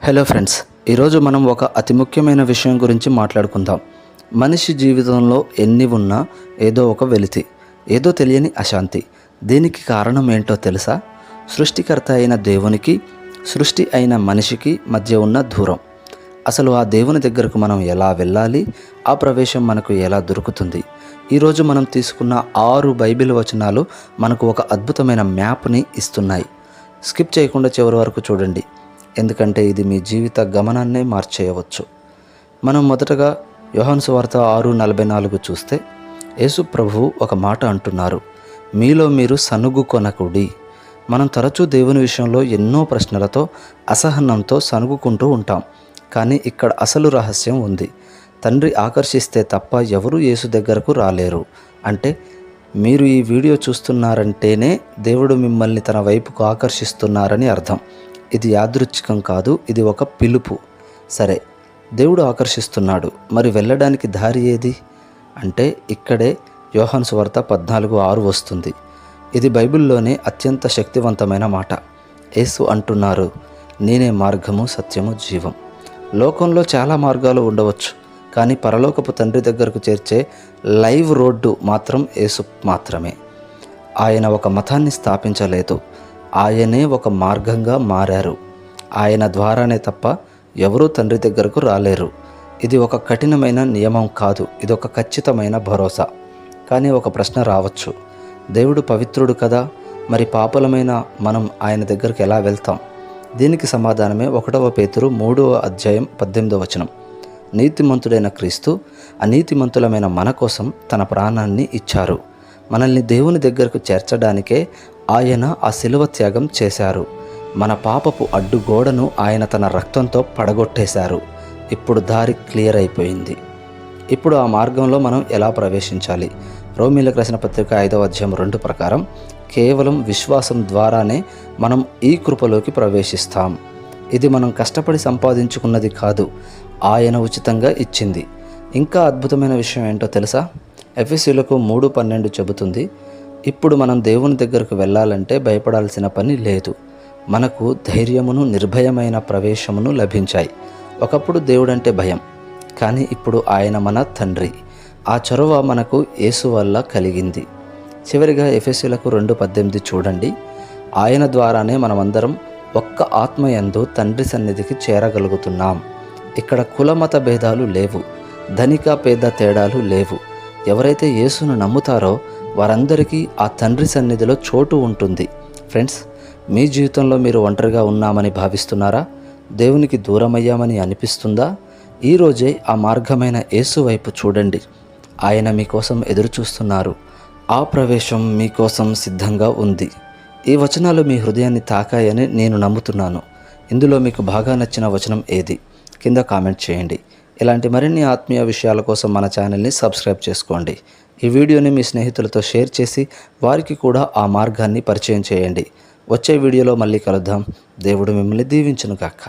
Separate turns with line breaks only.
Hello friends, ఈరోజు మనం ఒక అతి ముఖ్యమైన విషయం గురించి మాట్లాడుకుందాం. మనిషి జీవితంలో ఎన్ని ఉన్నా ఏదో ఒక వెలితి, ఏదో తెలియని అశాంతి. దీనికి కారణం ఏంటో తెలుసా? సృష్టికర్త అయిన దేవునికి, సృష్టి అయిన మనిషికి మధ్య ఉన్న దూరం. అసలు ఆ దేవుని దగ్గరకు మనం ఎలా వెళ్ళాలి? ఆ ప్రవేశం మనకు ఎలా దొరుకుతుంది? ఈరోజు మనం తీసుకున్న 6 బైబిల్ వచనాలు మనకు ఒక అద్భుతమైన మ్యాప్ని ఇస్తున్నాయి. స్కిప్ చేయకుండా చివరి వరకు చూడండి, ఎందుకంటే ఇది మీ జీవిత గమనాన్నే మార్చేయవచ్చు. మనం మొదటగా యోహాను సువార్త 6:44 చూస్తే యేసు ప్రభువు ఒక మాట అంటున్నారు, మీలో మీరు సనుగుకొనకుడి. మనం తరచూ దేవుని విషయంలో ఎన్నో ప్రశ్నలతో, అసహనంతో సనుగుకుంటూ ఉంటాం. కానీ ఇక్కడ అసలు రహస్యం ఉంది. తండ్రి ఆకర్షిస్తే తప్ప ఎవరూ యేసు దగ్గరకు రాలేరు. అంటే మీరు ఈ వీడియో చూస్తున్నారంటేనే దేవుడు మిమ్మల్ని తన వైపుకు ఆకర్షిస్తున్నారని అర్థం. ఇది యాదృచ్ఛికం కాదు, ఇది ఒక పిలుపు. సరే, దేవుడు ఆకర్షిస్తున్నాడు, మరి వెళ్ళడానికి దారి ఏది అంటే ఇక్కడే యోహాను సువార్త 14:6 వస్తుంది. ఇది బైబిల్లోనే అత్యంత శక్తివంతమైన మాట. యేసు అంటున్నారు, నేనే మార్గము, సత్యము, జీవం. లోకంలో చాలా మార్గాలు ఉండవచ్చు, కానీ పరలోకపు తండ్రి దగ్గరకు చేర్చే లైవ్ రోడ్డు మాత్రం యేసు మాత్రమే. ఆయన ఒక మతాన్ని స్థాపించలేదు, ఆయనే ఒక మార్గంగా మారారు. ఆయన ద్వారానే తప్ప ఎవరూ తండ్రి దగ్గరకు రాలేరు. ఇది ఒక కఠినమైన నియమం కాదు, ఇది ఒక ఖచ్చితమైన భరోసా. కానీ ఒక ప్రశ్న రావచ్చు, దేవుడు పవిత్రుడు కదా, మరి పాపులమైన మనం ఆయన దగ్గరికి ఎలా వెళ్తాం? దీనికి సమాధానమే 1 పేతురు 3:18. నీతిమంతుడైన క్రీస్తు అనీతిమంతులమైన మన కోసం తన ప్రాణాన్ని ఇచ్చారు. మనల్ని దేవుని దగ్గరకు చేర్చడానికే ఆయన ఆ శిలువ త్యాగం చేశారు. మన పాపపు అడ్డుగోడను ఆయన తన రక్తంతో పడగొట్టేశారు. ఇప్పుడు దారి క్లియర్ అయిపోయింది. ఇప్పుడు ఆ మార్గంలో మనం ఎలా ప్రవేశించాలి? రోమీయులకు రాసిన పత్రిక 5:2 ప్రకారం కేవలం విశ్వాసం ద్వారానే మనం ఈ కృపలోకి ప్రవేశిస్తాం. ఇది మనం కష్టపడి సంపాదించుకున్నది కాదు, ఆయన ఉచితంగా ఇచ్చింది. ఇంకా అద్భుతమైన విషయం ఏంటో తెలుసా? ఎఫెసీయులకు 3:12 చెబుతుంది, ఇప్పుడు మనం దేవుని దగ్గరకు వెళ్ళాలంటే భయపడాల్సిన పని లేదు. మనకు ధైర్యమును, నిర్భయమైన ప్రవేశమును లభించాయి. ఒకప్పుడు దేవుడంటే భయం, కానీ ఇప్పుడు ఆయన మన తండ్రి. ఆ చొరవ మనకు యేసు వల్ల కలిగింది. చివరిగా ఎఫెసీయులకు 2:18 చూడండి, ఆయన ద్వారానే మనమందరం ఒక్క ఆత్మయందు తండ్రి సన్నిధికి చేరగలుగుతున్నాం. ఇక్కడ కులమత భేదాలు లేవు, ధనిక పేద తేడాలు లేవు. ఎవరైతే యేసును నమ్ముతారో వారందరికీ ఆ తండ్రి సన్నిధిలో చోటు ఉంటుంది. ఫ్రెండ్స్, మీ జీవితంలో మీరు ఒంటరిగా ఉన్నామని భావిస్తున్నారా? దేవునికి దూరమయ్యామని అనిపిస్తుందా? ఈరోజే ఆ మార్గమైన యేసు వైపు చూడండి. ఆయన మీకోసం ఎదురు చూస్తున్నారు. ఆ ప్రవేశం మీకోసం సిద్ధంగా ఉంది. ఈ వచనాలు మీ హృదయాన్ని తాకాయని నేను నమ్ముతున్నాను. ఇందులో మీకు బాగా నచ్చిన వచనం ఏది? కింద కామెంట్ చేయండి. ఇలాంటి మరిన్ని ఆత్మీయ విషయాల కోసం మన ఛానల్ని సబ్స్క్రైబ్ చేసుకోండి. ఈ వీడియోని మీ స్నేహితులతో షేర్ చేసి వారికి కూడా ఆ మార్గాన్ని పరిచయం చేయండి. వచ్చే వీడియోలో మళ్ళీ కలుద్దాం. దేవుడు మిమ్మల్ని దీవించును గాక.